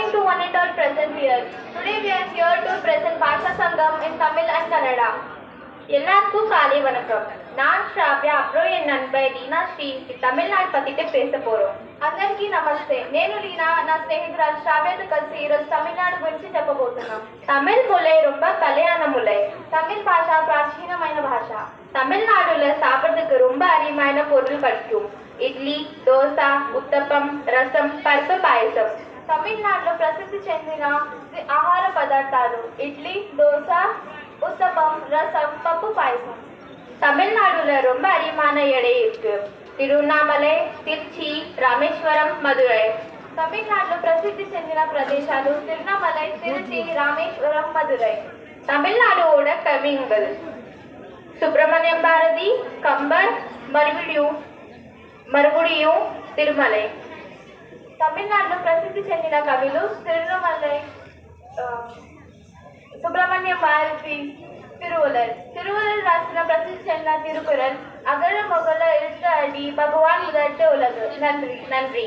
morning to one and all present here. Today we are here to present Bhasha Sangam in Tamil and Kannada. எல்லாருக்கும் காலை வணக்கம். நான் శ్రావ్య அப்புறம் என் நண்பர் లీనా శ్రీ తమిళనాడు పతితే పేస పోறோம். అందరికీ నమస్తే. నేను లీనా నా స్నేహితురాలు శ్రావ్యతో కలిసి ఈరోజు తమిళనాడు గురించి చెప్పబోతున్నాం. తమిళ్ మొలై ரொம்ப கலையான மொழி. தமிழ் பாஷா பிராச்சீனమైన భాష. தமிழ்நாடுல சாப்பிடுறதுக்கு ரொம்ப அருமையான பொருள் கிடைக்கும். இட்லி, தோசை, உத்தப்பம், ரசம், பருப்பு பாயசம். తమిళనాడులో ప్రసిద్ధి చెందిన ఆహార పదార్థాలు ఇడ్లీ, దోశ, உத்தப்பம், ரசம், பப்பு பாயசம். தமிழ்நாடுல ரொம்ப அதிகமான எடை இருக்கு. తిరువన్నామలై, తిరుచి, రామేశ్వరం, మధురై. తమిళనాడులో ప్రసిద్ధి చెందిన ప్రదేశాలు తిరువన్నామలై, తిరుచి, రామేశ్వరం, మధురై. தமிழ்நாடோட கவிங்கள் சுப்பிரமணியம் பாரதி, கம்பர், மறுபடியும் திருமலை. తమిళనాడులో ప్రసిద్ధి చెందిన కవులు తిరువన్నామలై, சுப்பிரமணியம் பாரதி, திருவள்ளுவர். திருவள்ளுவர் ராசின பிரசித்தி சென்ற திருக்குறள் அகர முதல எழுத்து அடி பகவான் முதட்டு உலகு. நன்றி.